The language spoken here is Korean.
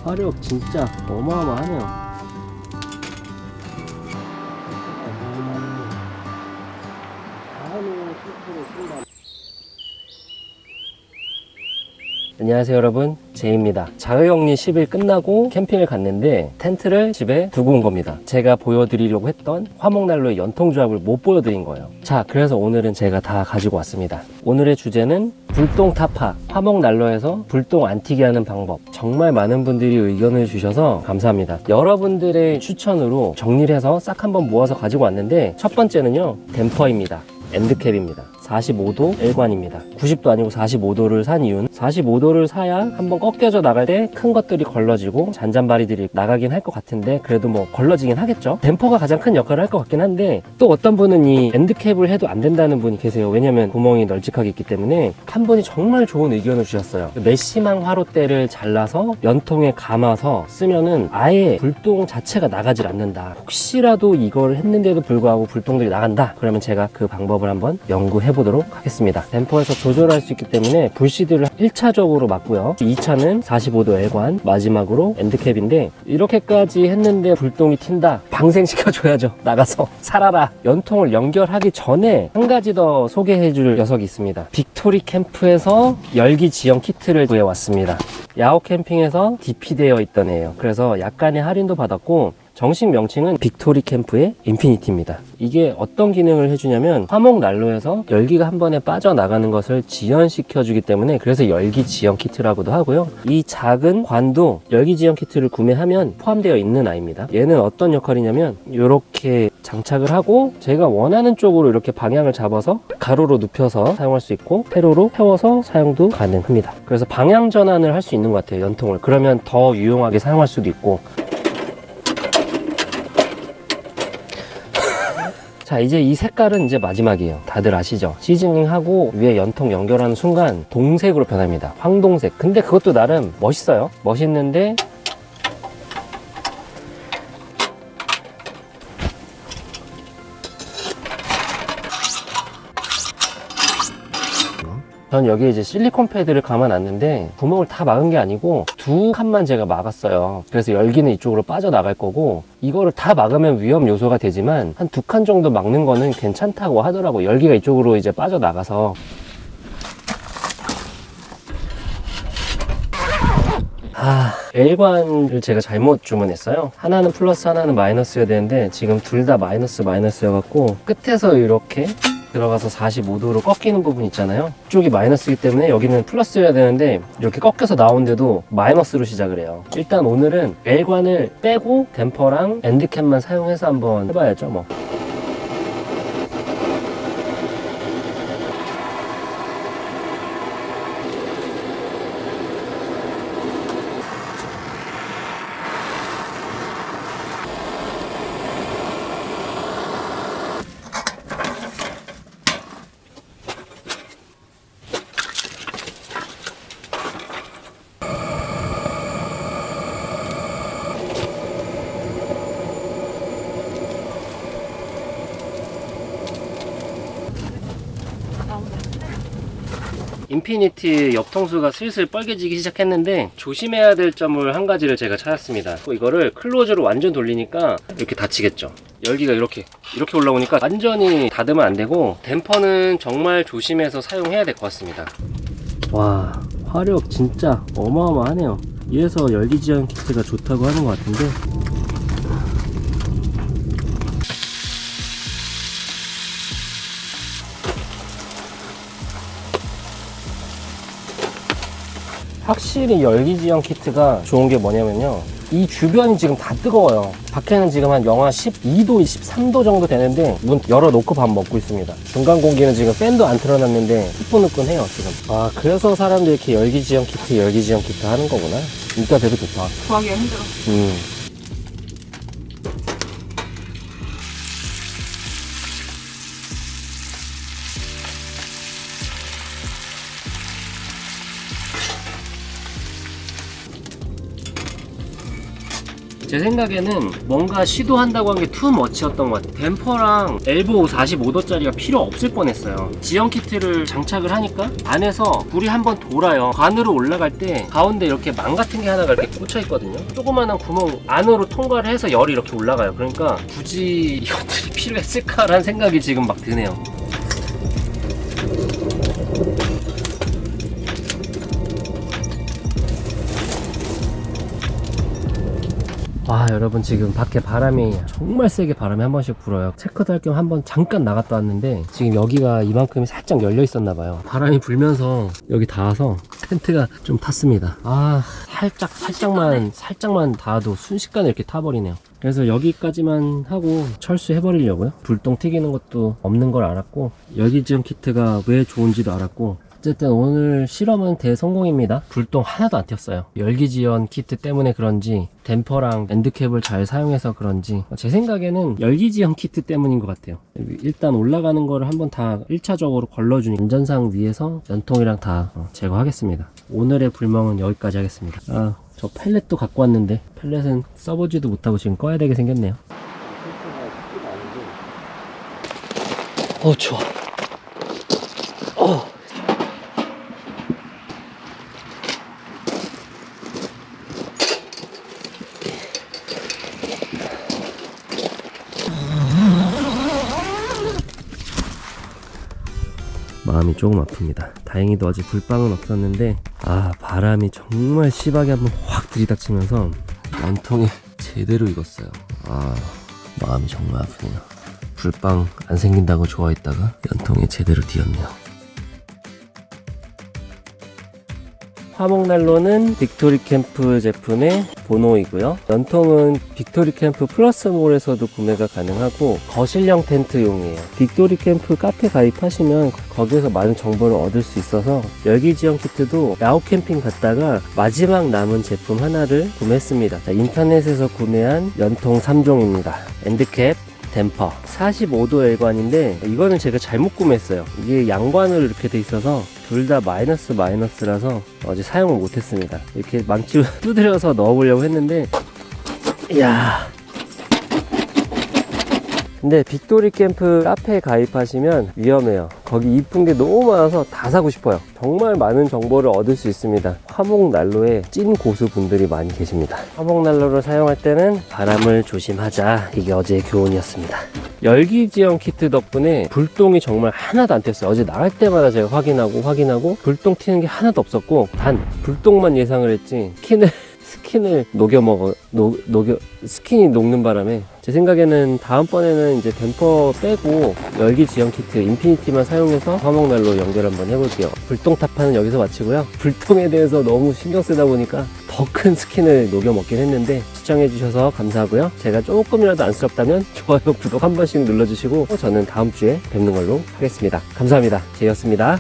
화력 진짜 어마어마하네요. 안녕하세요 여러분, 제이입니다. 자가격리 10일 끝나고 캠핑을 갔는데 텐트를 집에 두고 온 겁니다. 제가 보여드리려고 했던 화목난로의 연통조합을 못 보여드린 거예요. 자, 그래서 오늘은 제가 다 가지고 왔습니다. 오늘의 주제는 불똥 타파, 화목난로에서 불똥 안 튀게 하는 방법. 정말 많은 분들이 의견을 주셔서 감사합니다. 여러분들의 추천으로 정리를 해서 싹 한번 모아서 가지고 왔는데, 첫 번째는요, 댐퍼입니다. 엔드캡입니다. 45도 L관입니다. 90도 아니고 45도를 산 이유는 45도를 사야 한번 꺾여져 나갈 때 큰 것들이 걸러지고 잔잔바리들이 나가긴 할 것 같은데, 그래도 뭐 걸러지긴 하겠죠. 댐퍼가 가장 큰 역할을 할 것 같긴 한데, 또 어떤 분은 이 엔드캡을 해도 안 된다는 분이 계세요. 왜냐면 구멍이 널찍하게 있기 때문에. 한 분이 정말 좋은 의견을 주셨어요. 메쉬망 화롯대를 잘라서 연통에 감아서 쓰면은 아예 불똥 자체가 나가질 않는다. 혹시라도 이걸 했는데도 불구하고 불똥들이 나간다, 그러면 제가 그 방법을 한번 연구해 보도록 하겠습니다. 댐퍼에서 조절할 수 있기 때문에 불시드를 1차적으로 맞고요. 2차는 45도 L관, 마지막으로 엔드캡인데, 이렇게까지 했는데 불똥이 튄다? 방생시켜줘야죠. 나가서 살아라. 연통을 연결하기 전에 한 가지 더 소개해줄 녀석이 있습니다. 빅토리 캠프에서 열기 지연 키트를 구해왔습니다. 야호 캠핑에서 DP 되어 있던 애예요. 그래서 약간의 할인도 받았고, 정식 명칭은 빅토리 캠프의 인피니티입니다. 이게 어떤 기능을 해주냐면, 화목난로에서 열기가 한 번에 빠져나가는 것을 지연시켜주기 때문에, 그래서 열기 지연 키트라고도 하고요. 이 작은 관도 열기 지연 키트를 구매하면 포함되어 있는 아이입니다. 얘는 어떤 역할이냐면, 이렇게 장착을 하고 제가 원하는 쪽으로 이렇게 방향을 잡아서 가로로 눕혀서 사용할 수 있고, 세로로 세워서 사용도 가능합니다. 그래서 방향 전환을 할 수 있는 것 같아요, 연통을. 그러면 더 유용하게 사용할 수도 있고. 자, 이제 이 색깔은 이제 마지막이에요. 다들 아시죠? 시즈닝하고 위에 연통 연결하는 순간 동색으로 변합니다. 황동색. 근데 그것도 나름 멋있어요. 멋있는데 전 여기에 이제 실리콘 패드를 감아놨는데, 구멍을 다 막은 게 아니고 두 칸만 제가 막았어요. 그래서 열기는 이쪽으로 빠져나갈 거고, 이거를 다 막으면 위험 요소가 되지만 한 두 칸 정도 막는 거는 괜찮다고 하더라고. 열기가 이쪽으로 이제 빠져나가서. L관을 제가 잘못 주문했어요. 하나는 플러스 하나는 마이너스여야 되는데, 지금 둘 다 마이너스여갖고 끝에서 이렇게 들어가서 45도로 꺾이는 부분 있잖아요. 이쪽이 마이너스이기 때문에 여기는 플러스여야 되는데, 이렇게 꺾여서 나오는데도 마이너스로 시작을 해요. 일단 오늘은 L관을 빼고 댐퍼랑 엔드캡만 사용해서 한번 해봐야죠 뭐. 인피니티 옆통수가 슬슬 뻘개지기 시작했는데, 조심해야 될 점을 한 가지를 제가 찾았습니다. 이거를 클로즈로 완전 돌리니까 이렇게 닫히겠죠. 열기가 이렇게 올라오니까 완전히 닫으면 안 되고, 댐퍼는 정말 조심해서 사용해야 될 것 같습니다. 와, 화력 진짜 어마어마하네요. 이래서 열기 지연 키트가 좋다고 하는 것 같은데, 확실히 열기 지연 키트가 좋은 게 뭐냐면요, 이 주변이 지금 다 뜨거워요. 밖에는 지금 한 영하 12도, 13도 정도 되는데 문 열어놓고 밥 먹고 있습니다. 중간 공기는 지금 팬도 안 틀어놨는데 후끈후끈해요 지금. 아, 그래서 사람들이 이렇게 열기 지연 키트 하는 거구나. 진짜 되게 좋다. 구하기가 힘들어. 제 생각에는 뭔가 시도한다고 한 게 투머치였던 것 같아요. 댐퍼랑 엘보 45도짜리가 필요 없을 뻔했어요. 지연 키트를 장착을 하니까 안에서 불이 한번 돌아요. 관으로 올라갈 때 가운데 이렇게 망 같은 게 하나가 이렇게 꽂혀 있거든요. 조그마한 구멍 안으로 통과를 해서 열이 이렇게 올라가요. 그러니까 굳이 이것들이 필요했을까라는 생각이 지금 막 드네요. 와, 여러분 지금 밖에 바람이 정말 세게 바람이 한 번씩 불어요. 체크도 할 겸 한번 잠깐 나갔다 왔는데 지금 여기가 이만큼이 살짝 열려 있었나 봐요. 바람이 불면서 여기 닿아서 텐트가 좀 탔습니다. 아, 살짝만 닿아도 순식간에 이렇게 타버리네요. 그래서 여기까지만 하고 철수해 버리려고요. 불똥 튀기는 것도 없는 걸 알았고 열기지연 키트가 왜 좋은지도 알았고, 어쨌든 오늘 실험은 대성공입니다. 불똥 하나도 안 튀었어요. 열기지연 키트 때문에 그런지 댐퍼랑 엔드캡을 잘 사용해서 그런지 제 생각에는 열기지연 키트 때문인 것 같아요. 일단 올라가는 거를 한번 다 1차적으로 걸러주니 안전상 위에서 연통이랑 다 제거하겠습니다. 오늘의 불멍은 여기까지 하겠습니다. 아, 저 펠렛도 갖고 왔는데 펠렛은 써보지도 못하고 지금 꺼야 되게 생겼네요. 좋아. 마음이 조금 아픕니다. 다행히도 아직 불방은 없었는데, 아, 바람이 정말 심하게 한번 확 들이닥치면서 연통이 제대로 익었어요. 아, 마음이 정말 아프네요. 불방 안 생긴다고 좋아했다가 연통에 제대로 뒤었네요. 화목난로는 빅토리 캠프 제품의 보노이고요. 연통은 빅토리 캠프 플러스몰에서도 구매가 가능하고 거실형 텐트용이에요. 빅토리 캠프 카페 가입하시면 거기에서 많은 정보를 얻을 수 있어서 열기지연 키트도 야후 캠핑 갔다가 마지막 남은 제품 하나를 구매했습니다. 인터넷에서 구매한 연통 3종입니다. 엔드캡, 댐퍼 45도 L관인데 이거는 제가 잘못 구매했어요. 이게 양관으로 이렇게 돼 있어서 둘 다 마이너스라서 어제 사용을 못했습니다. 이렇게 망치로 두드려서 넣어보려고 했는데, 이야, 근데 빅토리 캠프 카페에 가입하시면 위험해요. 거기 이쁜 게 너무 많아서 다 사고 싶어요. 정말 많은 정보를 얻을 수 있습니다. 화목난로에 찐 고수분들이 많이 계십니다. 화목난로를 사용할 때는 바람을 조심하자, 이게 어제의 교훈이었습니다. 열기지연 키트 덕분에 불똥이 정말 하나도 안 튀었어요. 어제 나갈 때마다 제가 확인하고 불똥 튀는 게 하나도 없었고, 단 불똥만 예상을 했지 스킨을 스킨이 녹는 바람에 제 생각에는 다음번에는 이제 댐퍼 빼고 열기지연 키트 인피니티만 사용해서 화목난로 연결 한번 해볼게요. 불똥 타파는 여기서 마치고요. 불똥에 대해서 너무 신경 쓰다 보니까 더 큰 스킨을 녹여 먹긴 했는데, 시청해주셔서 감사하고요. 제가 조금이라도 안쓰럽다면 좋아요, 구독 한 번씩 눌러주시고 저는 다음 주에 뵙는 걸로 하겠습니다. 감사합니다. 제이였습니다.